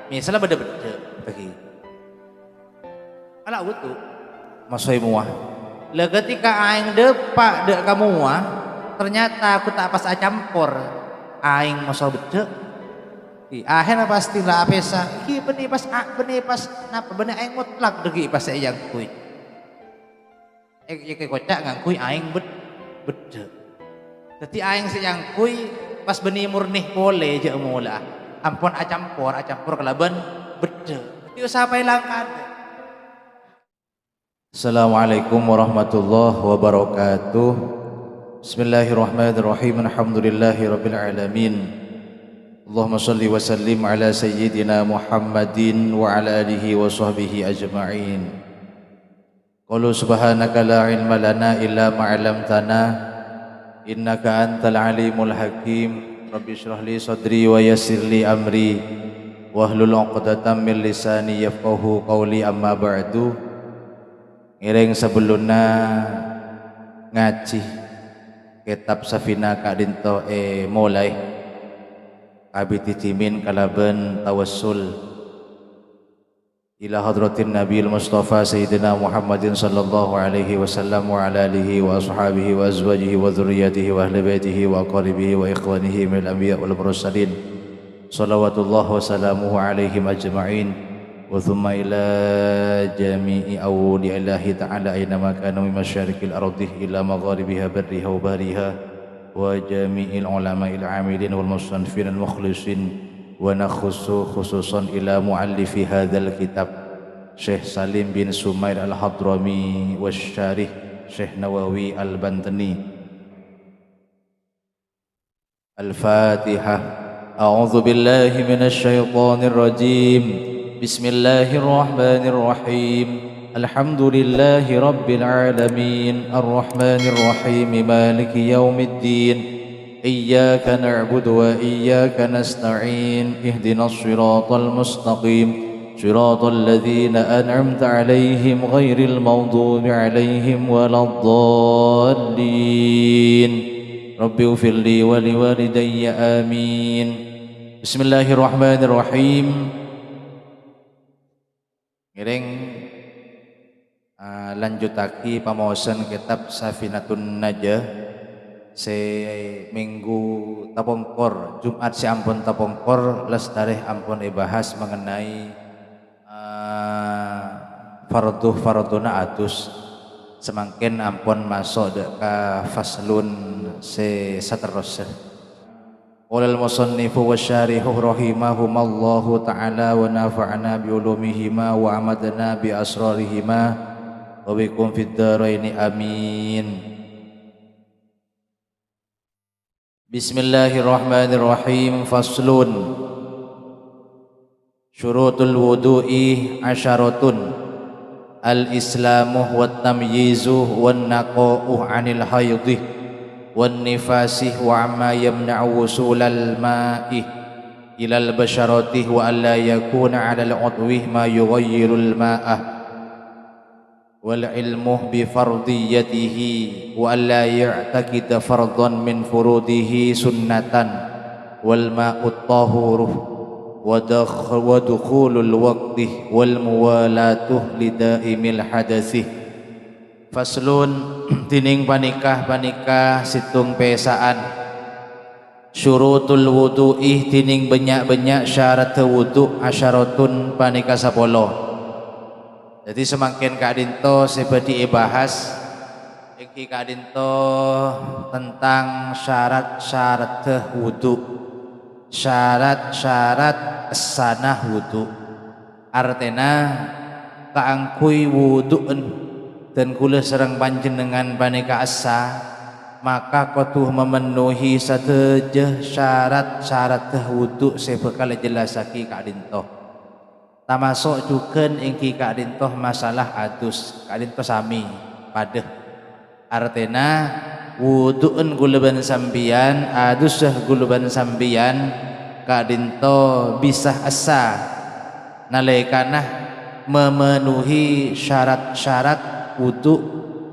misalnya beda-beda bagi ala wudu masoi muah le ketika aing depak dek kamu muah ternyata aku tak pas campur aing masoi beda akhirnya pasti lah apesa ki benih pas napa benih aing mutlak degi pas yang kui kocak ngangkui aing beda jadi aing yang kui pas benih murnih boleh je mula ampun acampur kelaban beda jadi usaha langkah. Assalamualaikum warahmatullahi wabarakatuh. Bismillahirrahmanirrahim. Alhamdulillahirabbil alamin. Allahumma shalli wa sallim ala sayyidina Muhammadin wa ala alihi wa sahbihi ajma'in. Qalu subhanaka la ilma lana illa ma 'allamtana innaka antal alimul hakim. Rabbi shrah li sadri wa yassir li amri wahlul 'uqdatam min lisani yafqahu qawli amma ba'du. Ngiring sebelumnya ngaji kitab Safina Kak Dinto mulai abiti cimin kalaban tawassul ila hadratin Nabi Mustafa Sayyidina Muhammadin sallallahu alaihi wasallam wa ala alihi wa ashabihi wa azwajihi wa dhurriyyatihi wa ahli baitihi wa qaribihi wa ikhwanihi minal anbiya wal mursalin salawatullah wa salamuhu alaihim ajma'in wa thumma ila jami'i awliya Allahi ta'ala aynama kanu min masyariqil ardi ila magharibiha barriha wa bahriha wa jami'il ulama'il amilin wal musannifin al mukhlisin wa nakhussu khususan ila muallifi hadzal kitab Syekh Salim bin Sumair al-Hadrami wa syarih Syekh Nawawi al-Bantani. Al-Fatihah. A'udzu billahi minasy syaithanir rajim. Bismillahirrahmanirrahim. Alhamdulillahi rabbil alamin. Ar-Rahmanir Rahim. Maliki yaumiddin. Iyyaka na'budu wa iyyaka nasta'in. Ihdinas shiratal mustaqim. Shiratal ladzina an'amta 'alaihim ghairil maghdubi 'alaihim waladdallin. Rabbi ighfirli wa liwalidayya amin. Bismillahirrahmanirrahim. Ngiring lanjutaki pamaosan kitab Safinatun Najah se minggu tapongkor Jumat si ampun tapongkor lestareh ampun ibahas mengenai farduna atus semakin ampun masuk ka faslun se saterusnya. Qolal musannifu wasyarihu rahimahumallahu ta'ala wa nafa'ana bi ulumihima wa amadana bi asrarihima wa bikum fid dharaini amin. Bismillahirrahmanirrahim. Faslun. Syurutul wudu'i asyaratun. Al-islamu wat tamyizu wan naqa'u 'anil haidhi wan nifasih wa amma yamna'u wusulal ma'i ilal basharati wa alla yakuna 'alal 'udwi ma yughayyirul ma'ah wal ilmu bi fardiyatihi wa alla ya'taqida fardan min furudihi sunnatan wal ma'ut tahuruh wa dukhulul waqti wal muwalatuh lidaimil hadatsih. Faslun. Tining panikah situng pesaan syurutul wudu'i tining banyak syarat wudu asyaratun panikah 10. Jadi semakin kadinto sebadi ibahas iki kadinto tentang syarat wudu, syarat sanah wudu, artena kaangkui wudu'en dan kula serang panjenengan panika asa maka kotuh memenuhi sadejah syarat wudu sebekal jelasaki Kak Dintoh tamasuk juga ingki Kak Dintoh masalah adus Kak Dintoh sami padeh artena wudu'en guluban sambian adusah guluban sambian Kak Dintoh bisa asa nalaikanah memenuhi syarat-syarat wudu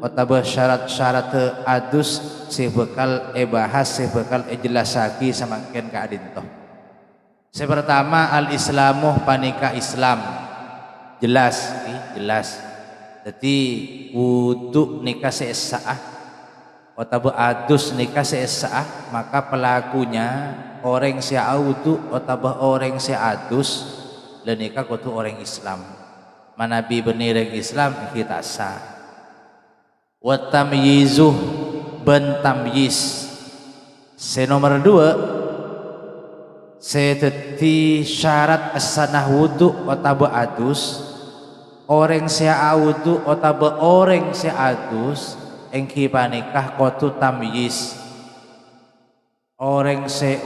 otabah syarat-syarat adus sebekal bahas sebekal jelasaki samangken Kak Dintoh Pertama al-islamu panika Islam. Jelas, jelas. Jadi wudu nikah sesaah atau adus nikah sesaah, maka pelakunya orang si wudu atau orang si adus dan nikah kutu orang Islam. Manabi benih orang Islam kita sah. Wa tamyizu ben tamyiz. Nomor 2 seteti syarat as-sanah wudu atau adus orang sia wudu atau orang sia adus engki panikah kotu tamyiz. Orang sia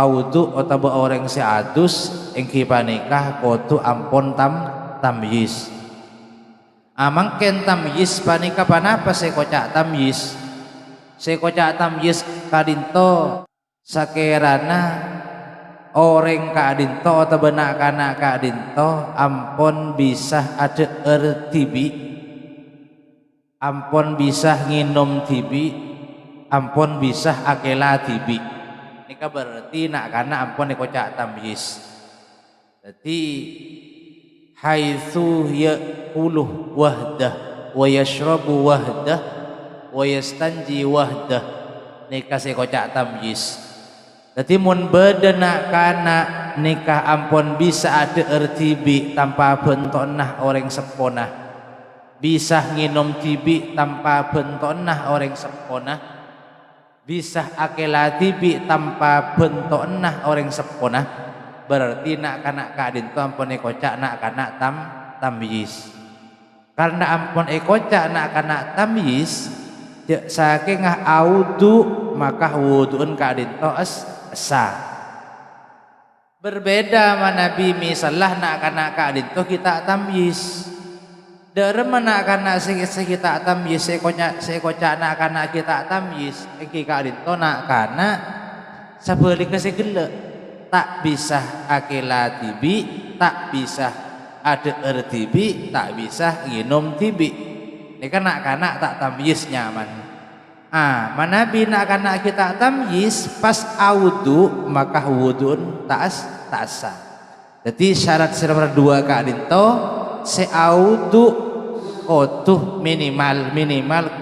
wudu atau orang sia adus engki panikah kotu ampon tamyiz. Amangken tamyiz panika panapa sekocak tamyiz? Sekocak tamyiz kadinto sakerana orang kadinto atau benak kana kadinto ampon bisa ada tibi, ampon bisa nginum tibi, ampon bisa akela tibi. Nika berarti nak kana ampon ekocak tamyiz. Jadi haitsu yaqulu wahdah wa yashrabu wahdah wa yastanji wahdah nika sekocak tamyiz. Jadi mun bedena kana nikah ampun bisa ada ertibi tanpa bentonah orang seponah, bisa nginum tibi tanpa bentonah orang seponah, bisa akela tibi tanpa bentonah orang seponah, berarti nak kana kadin tu ampun ekocak nak kana tamyiz. Karena ampun ekocak nak kana tamyiz saking audu maka wuduun kadin tu sah. Berbeda manabi misalnya nak kana kadin tu kita tamyiz. Dari mana kana kita tamyiz sekocak nak kana kita tamyiz iki kadin tu nak kana sabeli kesegele tak bisa akila tibi, tak bisa ada tibi, tak bisa nginum tibi. Ini kan nak kana tak tamyiz nyaman. Manabi nak kana kita tamyiz pas wudu maka wudun tak sah. Jadi syarat nomor 2 kadinto se wudu kotu minimal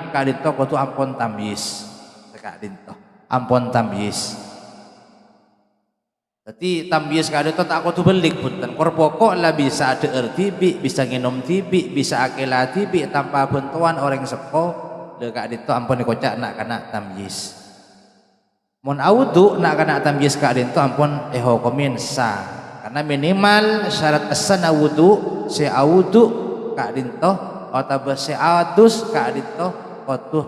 kadinto kotu ampon tamyiz. Kadinto ampon tamyiz. Jadi tamyiz kadinto tak kotu belik punten. Kor pokok lah bisa ada tibi, bisa nginum tibi, bisa akela tibi tanpa bantuan orang sepo. Dekat itu ampun dikocak nak kana tamyiz. Mun wudu nak kana tamyiz ka itu ampun hukumin sah. Karena minimal syarat as-sana wudu si wudu ka itu atau si adus ka itu kotuh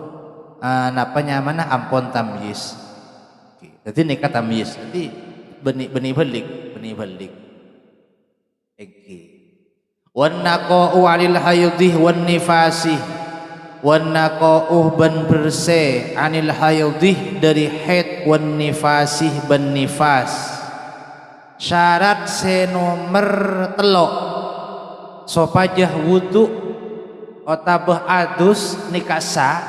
napanya mana ampun tamyiz. Jadi nikah tamyiz. Jadi benih belik. Eki. Wan naqa'u 'alil haydhi wan nifasi. Wan naqa'uh ban bersih anil haydih dari haid wan nifasih ban nifas. Syarat nomor 3 sopajah wudu otabah adus nikasa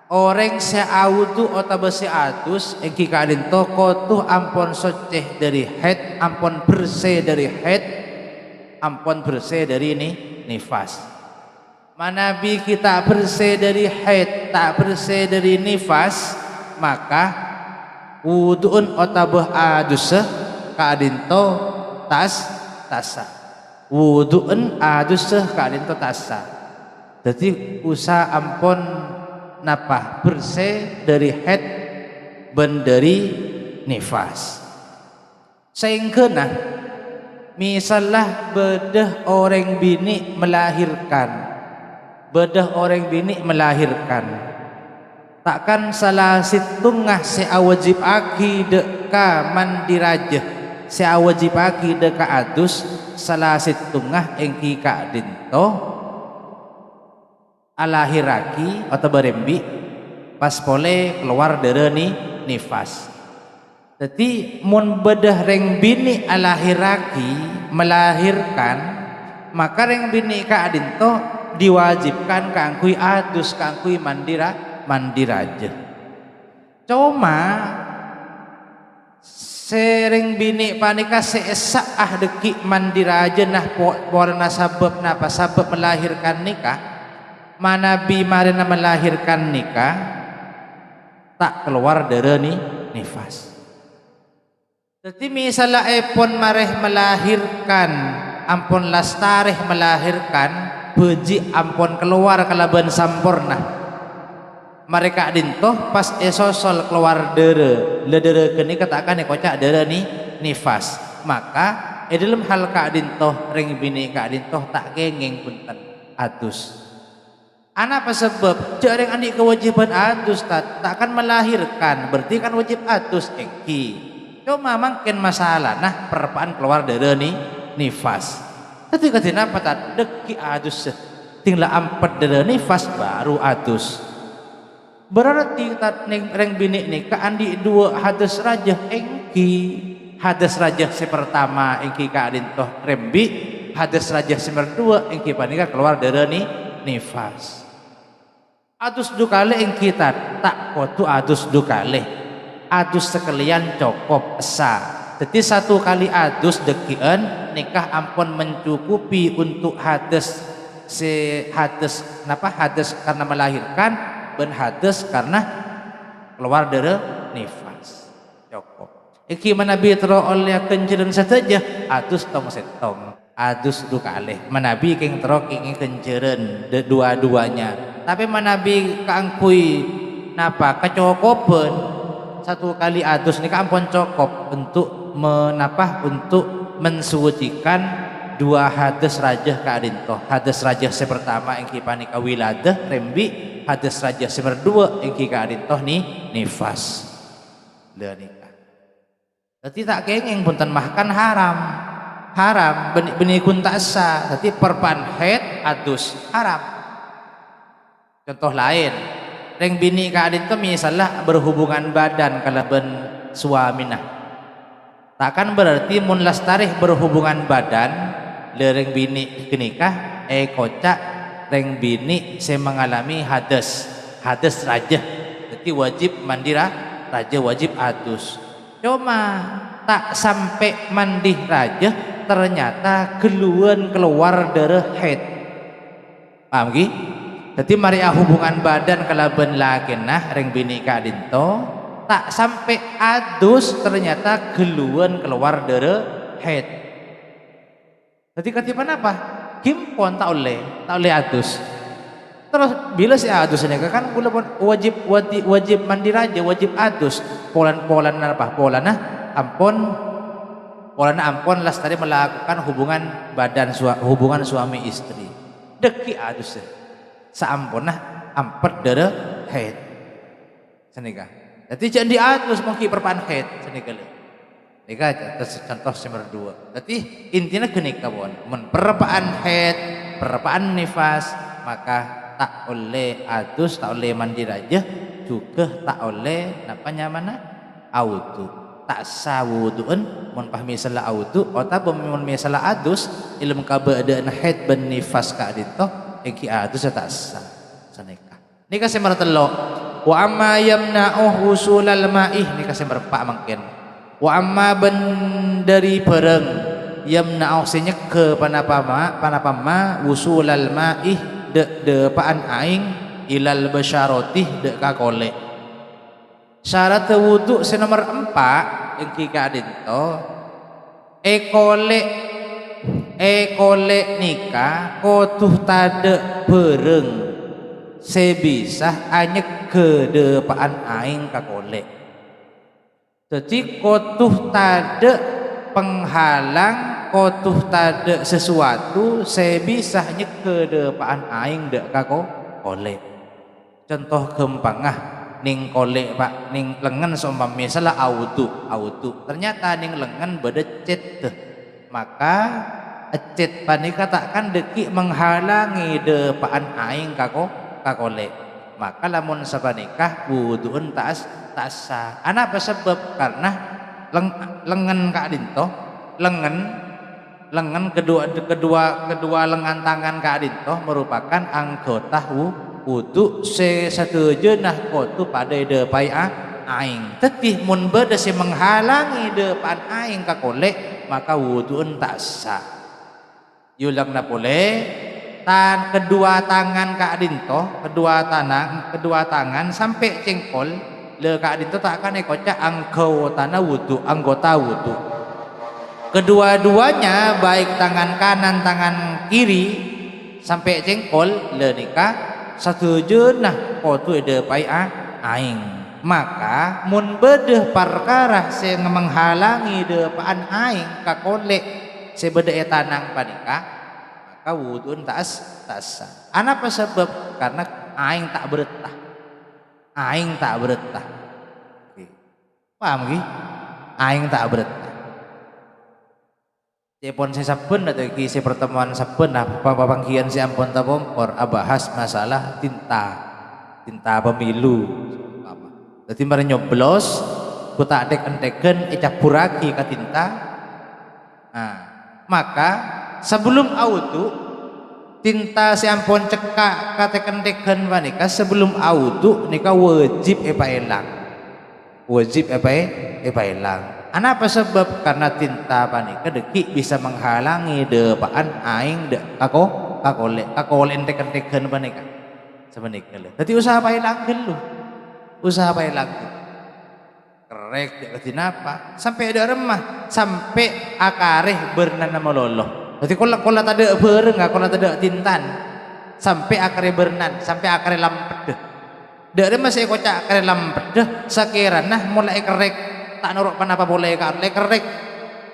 orang se wudu otabah se adus engki kadin toko tuh ampon soceh dari haid, ampon bersih dari haid, ampon bersih dari nifas. Manabi kita bersih dari haid, tak bersih dari nifas, maka wuduun otabah adus kadinto tasa. Wuduun adus kadinto tasa. Jadi usaha ampon napah bersih dari haid ben dari nifas. Sehingga misalnya bedah orang bini melahirkan, takkan salah situngah seawajib aki deka mandirajah, seawajib aki deka adus salah situngah engki kadinto alahiraki atau berembi pas pole keluar dari nifas. Jadi mun bedah reng bini alahiraki melahirkan, maka reng bini kadinto diwajibkan kangkui adus, kangkui mandiraja. Cuma sering bini panika seesaah deki mandi raja nah warna sabab napa sabab melahirkan nikah manabi marina melahirkan nikah tak keluar dari nifas. Jadi misalnya epon mareh melahirkan ampun lastareh melahirkan beji ampun keluar kalaban sampurna mereka dintoh pas esosol keluar dere kini katakan kocak dere nifas maka dalam hal dintoh ring bini dintoh tak gengeng punten adus anak apa sebab jarang adik kewajiban adus takkan melahirkan berarti kan wajib adus engki cuma makin masalah nah perpaan keluar dere nifas ketika apa tak deki adus tinggal ampet dere nifas baru adus berarti reng bini nikah andi dua hadas raja engki hadas raja si pertama engki dintoh rembi hadas raja si berdua engki panika keluar dari nifas adus dukale engki tak kotu adus dukale adus sekalian cokop esa jadi satu kali adus dekian nikah ampun mencukupi untuk hadas si hadas kenapa hadas karena melahirkan ben hadas karena keluar dari nifas cukup iki manabi tero oleh kenceran saja adus tong setong adus dukale manabi king tero king kenceran dua-duanya tapi manabi kaangkui napa kecokopen satu kali adus nika ampun cukup untuk menapa untuk mensucikan dua hadas raja kadintoh hadas raja si pertama engki panika wiladah rembi hadas raja si berdua engki kadintoh nifas le nikah jadi tak kengeng punten mahkan haram benih kunta sah jadi perpan head adus haram contoh lain reng bini kadintoh misalnya berhubungan badan kalaban suamina takkan berarti mun lastarih berhubungan badan lereng bini kenikah kocak reng bini saya mengalami hadas raja jadi wajib mandi raja wajib adus cuma tak sampai mandi raja ternyata keluar darah haid paham ki jadi mari hubungan badan kalaban lakinah reng bini kadinto tak sampai adus ternyata keluar darah haid. Jadi katipan apa? Kimpon tak oleh adus. Terus bila si adus ini kan gula wajib mandi raja, wajib adus. Polan apa? Polana ampon las tadi melakukan hubungan badan hubungan suami istri. Deki adus saamponna ampet dere haid. Senika. Jadi jangan diadus mungkin perpan haid senika. Nikah contoh nomor dua. Jadi intinya kenikah bon. Perpaan haid, perpaan nifas, maka tak oleh adus, tak oleh mandi raja, juga tak oleh napanya mana autu. Tak sawuduan, mun pahmi salah autu, atau mun misalah adus, ilmu keberadaan haid ben nifas ka dito, engki adus tak sah. Sanikah. Nikah nomor telo. Wa amma yamna'u husulal ma'ih nikah nomor 4 mungkin. Wa amma ben dari bareng yamna'u ke panapama wusulal ma'ih de paan aing ilal basyarotih de kakole syarat wudu nomor 4 yang kika adinto ekole nikah kotuh tade bareng sebisa anyek ke de paan aing kakole jadi kotuh tade penghalang kotuh tade sesuatu sebisa nyeke depaan aing dek kako kolek contoh gempangah ning kolek pak ning lengan sombam misalnya autu ternyata ning lengan bedecet maka ecet panika takkan deki menghalangi depaan aing kako kakolek maka lamun sabanikah wuduun tak sah ana apa sebab karena lengan kak dinto lengan kedua lengan tangan kak dinto merupakan anggota wudu setuju nah kotu pada depai aing. Tetih mun beda si menghalangi depan aing ka kolek maka wuduun tak sah. Yulang na boleh kedua tangan ka adinto, kedua tangan sampai cengkol le ka adinto tak akan ekoca anggota wudu. Kedua-duanya baik tangan kanan tangan kiri sampai cengkol le nikah satu jenah kotu depai aing. Maka mun bedeh perkara se menghalangi depan aing ka kolek se bede tanang panika maka wuduun tak sah. Apa sebab? Karena aing tak beretah. Aing tak beretah. Paham ki? Aing tak beretah. Cepon saya saben atau ki saya pertemuan saben panggian si ampun tapompor abahas masalah tinta pemilu. Jadi mari nyoblos ku tak dek-deken icapuraki ka tinta. Nah, maka sebelum audu tinta si ampun cekak ka teken-teken wanika sebelum audu nika wajib elang. Wajib elang. Apa sebab? Karena tinta panika deki bisa menghalangi depan aing kakolek teken-teken panika. Semenika le. Dadi usaha paelang dulu. Usaha paelang. Kerek dia kenapa? Sampai ada remah, sampai akareh bernana meloloh. Jadi kalau tak ada bereng, kalau tak ada tintan, sampai akareh bernan, sampai akareh lampet deh. Dari masih kocak akareh lampet deh. Sekiranya mulai kerek tak norok pan apa boleh kan? Kerek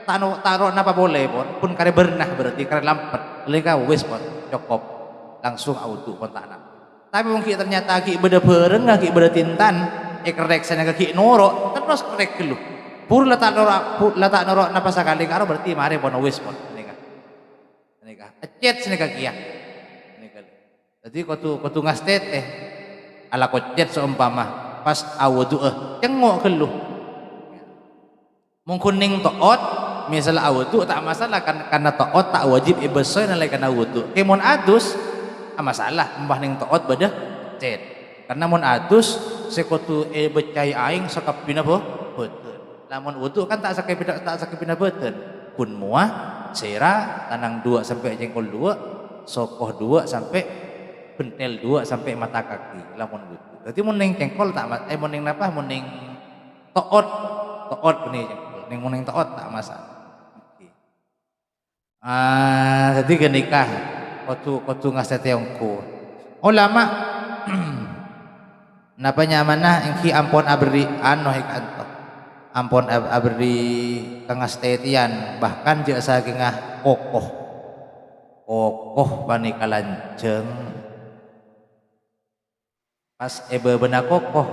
tak norok apa boleh pun kare bernah berarti kare lampet. Leka wes pun cukup langsung auto pun tak nak. Tapi mungkin ternyata ki beda bereng, ki beda tintan. Kerek sana kaki norok terus kerek dulu pur letak norok napa sekali karo berarti mari bono wis pon nika ecet sini kaki ya nika jadi kotu ngastet ala kocet seumpama pas awudu cengok keluh mung kuning toot misal awudu tak masalah kan karena toot tak wajib ibesoy nalai kana wudu kemun adus masalah mbah ning toot beda cet karena mun adus sekotu becai aing sakap pina beuten. Lamun wudu kan tak sakap pina beuten. Kun muah sera tanang 2 sampai jengkol 2, sokoh 2 sampai pentel 2 sampai mata kaki lamun wudu. Dadi mun ning jengkol tak mun ning napa mun ning toot benih jengkol. Ning mun ning toot tak masalah. Jadi genikah kotu ngasete ongko. Ulama napa nyamanah engki ampun abri hikanto ampun abri kangastetian bahkan jeung sagengah kokoh panika lanceng pas beuna kokoh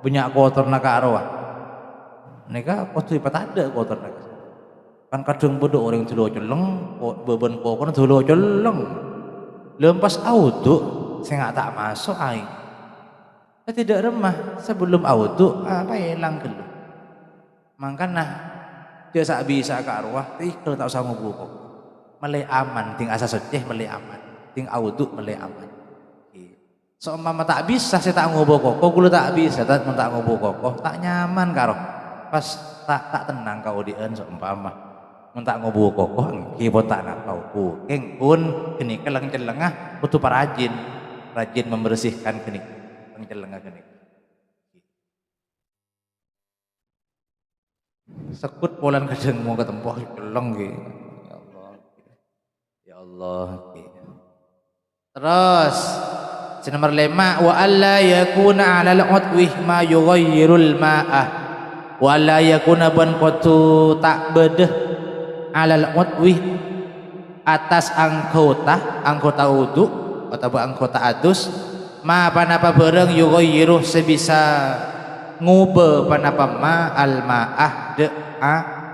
banyak kotorna ka arwah nika kotu patada kotorna kan kadang bodo orang tulo celeng beban kokoh tulo celeng leupas auto sing tak masuk aing tidak remah sebelum auto apa elang dulu makanya dia sak bisa ke arwah kalau tak usah ngubuh meleh aman ting asa seceh meleh aman ting auto meleh aman seumpama tak bisa saya tak ngubuh kok kulo tak bisa tak ngubuh kok tak nyaman karo pas tak tenang kau dieun seumpama mun tak ngubuh kok engki pun tak nakau keng pun geni keleng celengah butuh rajin membersihkan geni celengah gini. Sekut polan kadang mau ketempoh celeng gitu. Ya Allah. Terus nomor 5 wa alla yakuna 'alal udwi ma yughayyirul ma'ah. Wa alla yakuna ban qatu tak bedeh 'alal udwi atas anggota wudu atau anggota adus ma panapa bareng yughayyiru sebisa ngubah panapa ma al ma'ah de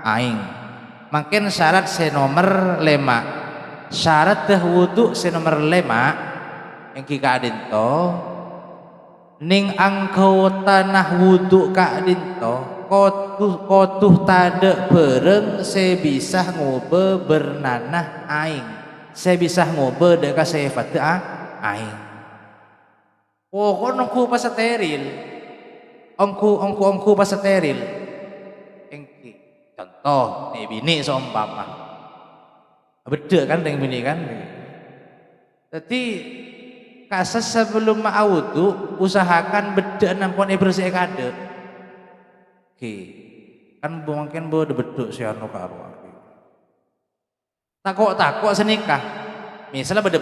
aing makin syarat nomor 5 syarat teh wudu nomor 5 engki ka adinto ning anggota nah wudu ka adinto kotuh tade bareng sebisa ngubah bernanah aing sebisa ngubah de ka sifat aing. Kono ku pas steril. ongku pas steril. Engki contoh nih bini seumpama beda kan dengan bini kan. Jadi kasas sebelum ma'awudu usahakan beda nampun bersih kade. Oke. Kan mungkin udah beduk si anu karo. Takok senikah. Misalnya beda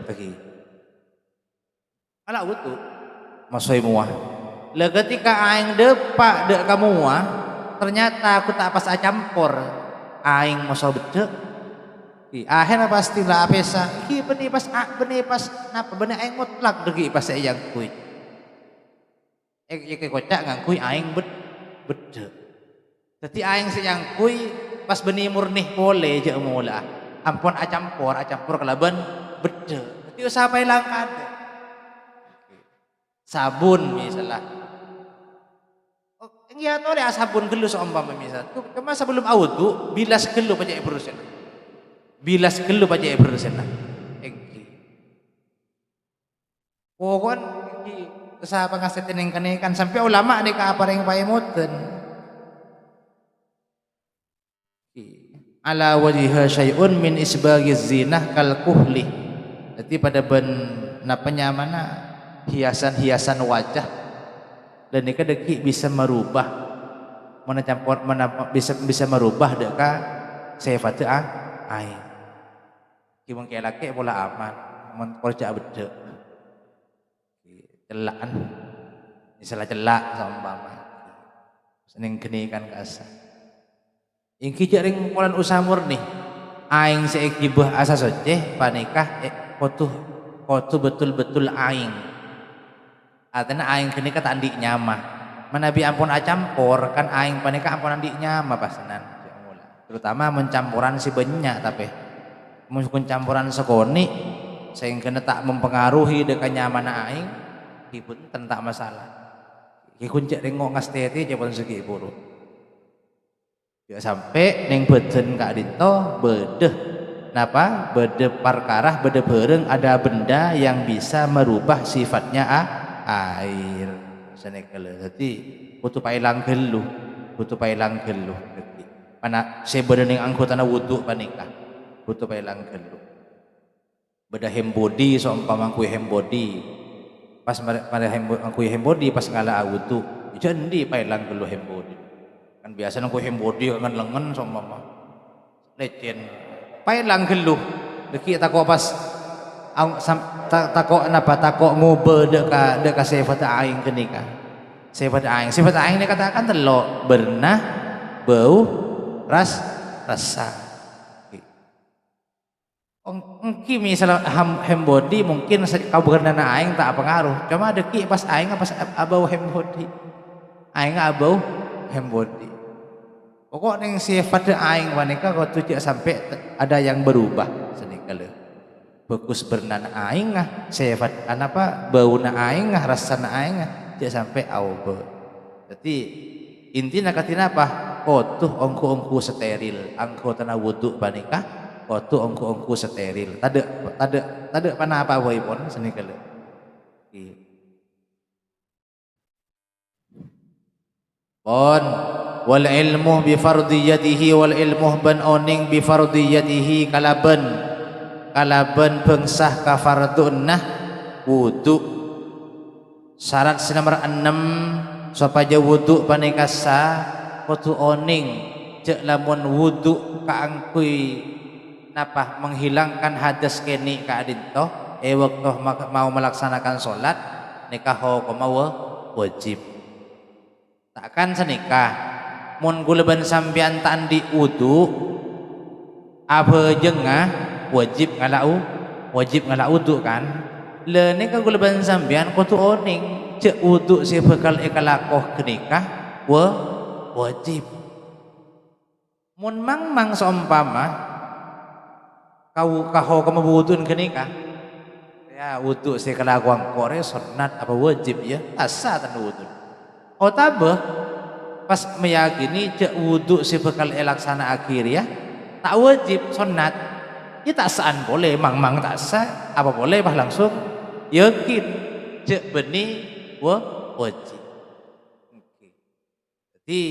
bagi. Ala wudu masoi muah. Lah ketika aing depak dek kamu muah, ternyata aku tak pas campur aing maso beda. Akhirnya pasti lah apesa. Iki benih pas napa benih aing mutlak degi pas yang kui. Kocak ngangkui aing beda. Jadi aing yang kui pas benih murnih boleh je mula. Ampun acampur kelaban beda. Jadi usaha pailang kada. Sabun misalnya. Oh, iya tuh ada sabun gelu seumpama misal. Cuma sebelum wudu bilas gelu pajak berusaha. Bilas gelu pajak berusaha. Engki. Pokon engki usaha pangasetin yang kenekan sampai ulama nih ka apa yang payemoten. Ala wajhiha syai'un min isbagiz zinah kal kuhli. Jadi pada napanya mana hiasan-hiasan wajah dan nika deki bisa merubah bisa merubah deka sifat aing. Ki mungkin laki bola aman mun kerja beda. Celaan. Misalnya celak seumpama. Seneng geni kan kasa. Ingki jaring polan usaha murni aing seiki buah asa soceh panikah kotu betul-betul aing artinya aing kini kata andik nyama manabi ampun acampur kan aing panikah ampun andik nyama pasanan terutama mencampuran si banyak tapi mungkin campuran sekoni sehingga tak mempengaruhi dekat nyaman aing pun tak masalah ikun cek rengok ngasteti japan segi buru. Ya sampai neng beden kak dinto bedeh napa bedeh perkara bedeh bareng ada benda yang bisa merubah sifatnya air senekele jadi butuh pailang geluh mana sebeda neng anggota wudu panikah butuh pailang geluh beda hembodi seumpama kui hembodi pas pada kui hembodi pas ngala wudu jadi pailang geluh hembodi kan biasa nang hembodi kan lengan sama mama lecen pailang geluh deki takok pas takok napa takok ngobe deka sifat aing kenika sifat aing ini katakan telok bernah bau rasa engki misalnya hembodi mungkin kau berkena aing tak pengaruh cuma deki pas aing pas abau hembodi aing abau hembodi pokok neng sifat aing wanita kau tujuh sampai ada yang berubah senikale bagus bernan aing sifat apa bau na aing rasana aing tidak sampai auba jadi intinya katina apa kotuh ongku steril angko tanah wudu panikah kotuh ongku steril tade pana apa boy pun senikale pon wal ilmu bi fardiyatihi wal ilmu ban oning bi fardiyatihi kalaban bengsah ka fardunnah wudu syarat nomor 6 supaya wudu panikasa kudu oning cek lamun wudu kaangkui napa menghilangkan hadas keni ka adinto waktu mau melaksanakan salat nikah mau wajib takkan senikah mun guleban sampean tandi wudu apa jengah wajib ngalau wudu kan le nikah guleban sampean kudu oning cek wudu si bekal ikalakoh kenikah wajib mun mang seumpama kau kamu wudun kenikah ya wudu si kalakuan kore sunat apa wajib ya asa tan wudu otabah pas meyakini cek wudu si bekal elaksana akhir ya tak wajib sunat ya tak saan boleh mang tak sah apa boleh bah langsung yakin cek benih wajib Di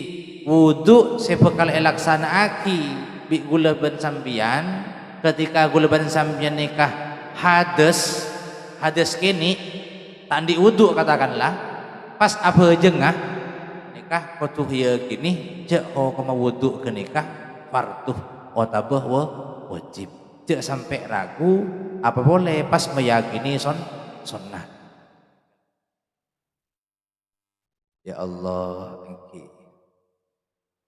wudu sebekal elaksanaaki bi gula ben sambian ketika gula ben sambian nikah hades kini tak di wudu katakanlah pas apa jengah nikah kotuh ya gini cek ho kama wudu ke nikah farduh otabah wajib cek sampai ragu apa boleh pas meyakini sunnah. Ya Allah engki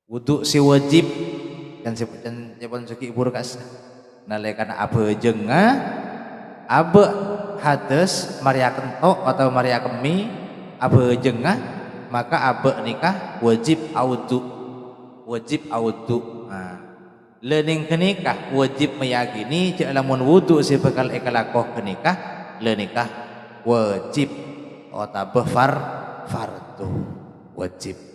wudu si wajib dan sepun seki ibu kas nalekan apa jengah abe hades maria kentok atau maria kemi apa jengah maka abe nikah wajib audu lening ke nikah wajib meyakini cek lamun wudu si bekal ekalakoh ke nikah le nikah wajib otabah fardu wajib.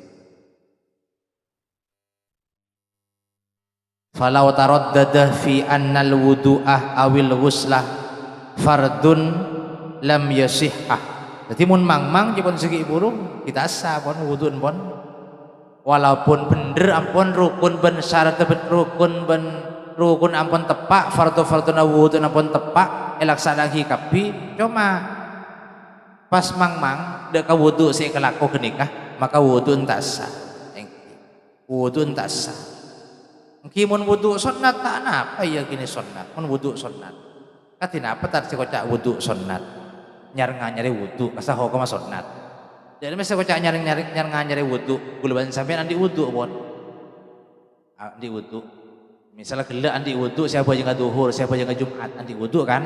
Falau taraddada fi annal wudu'ah awil ghuslah fardun lam yasihah. Jadi mun mang jepun segi burung kita asa pon wudu'n pon walaupun bener ampun rukun ben syarat rukun ampun tepak fardu wudu ampun tepak elaksanahi kapi cuma pas mang dek wudu si kelaku kenikah maka wudu entak sah. Wudu entak sah. Kimun wudu sunnat tak apa ya gini sunnat mun wudu sunnat katina apa tar si kocak wudu sunnat nyari wudu asa hukum sunnat jadi mesti kocak nyari wudu gula sampean andi wudu bon andi wudu misalnya gila andi wudu siapa yang duhur siapa yang jumat andi wudu kan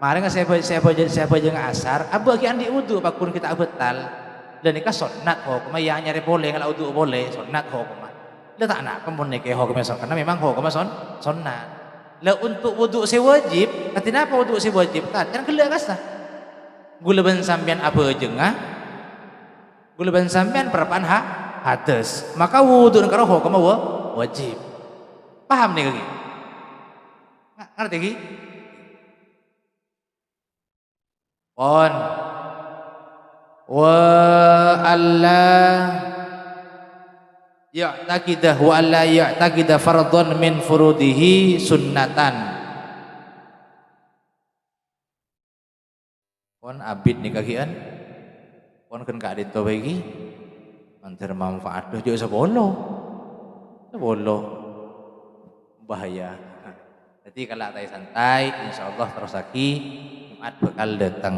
mari siapa yang asar abu lagi andi wudu pakun kita betal dan nikah sunnat hukum yang nyari boleh kalau wudu boleh sunnat hukum dia tak nak pun nikah hukum sunnah karena memang hukum sunnah. Lah untuk wudu si wajib, kenapa wudu si wajib? Kan gelak kasah. Gula ben sampean apa jengah? Gula ben sampean perapaan hades. Maka wudu negara hukum wajib. Paham nih lagi? Ngerti lagi? On wa Allah ya'taqidah wa la ya'taqidah fardhan min furudihi sunnatan. Pon abid nih kagian pon kan kadin to bagi antar manfaat doh juga sebolo bahaya. Jadi kalau tay santai insyaallah terus lagi Jumat bakal datang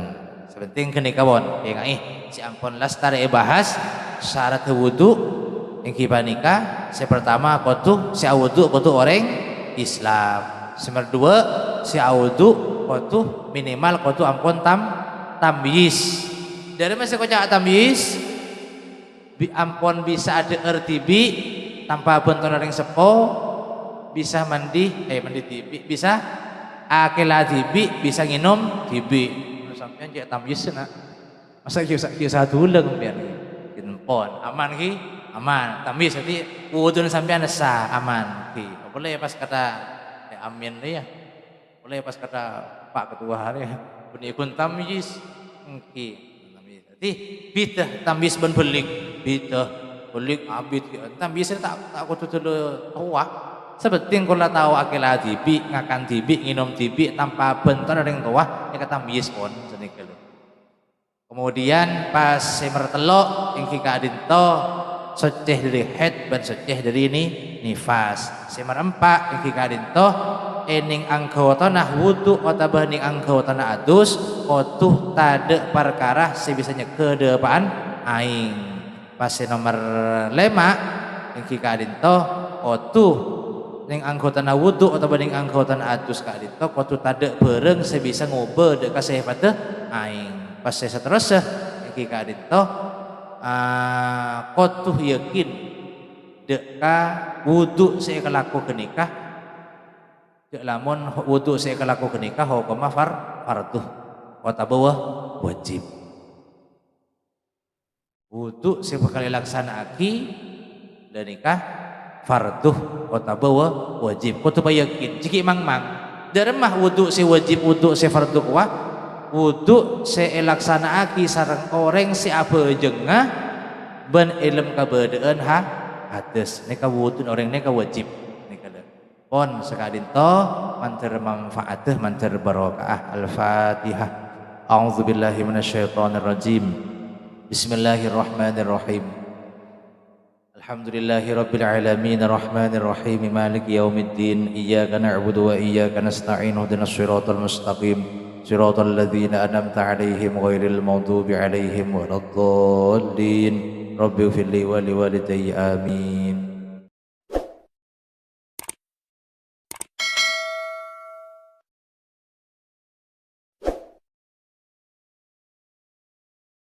sepenting kene kawon kayak si ampun lastar bahas syarat wudu yang kita nikah pertama kotu si awudu kotu orang Islam dua si awudu kotu minimal kotu ampun tamyiz dari masa kocak tamyiz ampun bisa ada ertibi tanpa benton orang sepo bisa mandi tibi bisa akela tibi bisa nginum tibi sampean cek tamyiz nak masa kisah tulang biar pon aman ki aman tamyiz jadi wudu sampean sah aman ki boleh pas kata amin ya boleh pas kata Pak Ketua hari benikun tamyiz ki tamyiz jadi bidah tamyiz ben belik bidah belik abid tamyiz tak kudu tua sepenting kula tahu akil tibi ngakan tibi nginum tibi tanpa benton ring tua ya kata tamyiz pon senikal kemudian pas semertelok yang kika adinto seceh dari head dan seceh dari ini nifas semar empat yang kika adinto ening anggota nah wudu otabah ning anggota nah adus otuh tade perkara sebisanya ke depan aing pas nomor 5 yang kika adinto otuh ning anggota nah wudu otabah ning anggota nah adus ka adinto otuh tade bereng sebisa ngobe dek kasih pada aing pas seterusnya yang kika adinto kotuh yakin deka wudu saya kelaku kenikah dek lamun wudu saya kelaku kenikah hukumah farduh kota bawah wajib wudu saya bakal laksana aki dan nikah farduh kota bawah wajib kotuh yakin jika mang dermah wudu saya wajib wudu saya farduh kuah wudu saya laksana aki sarang orang si apa jengah ben ilm ka beudeueun hadeus ni ka wudun orang ni ka wajib ni ka pon sakadin to mantar manfaateuh mantar barokah. Al-Fatihah. A'udzubillahi minasyaitonir rajim. Bismillahirrahmanirrahim. Alhamdulillahi rabbil alamin arrahmanir rahim maliki yaumiddin iyyaka na'budu wa iyyaka nasta'in ihdinas siratal mustaqim siratal ladzina an'amta 'alaihim ghairil maghdubi 'alaihim waladdallin rabbighfirli wa liwalidayya amin.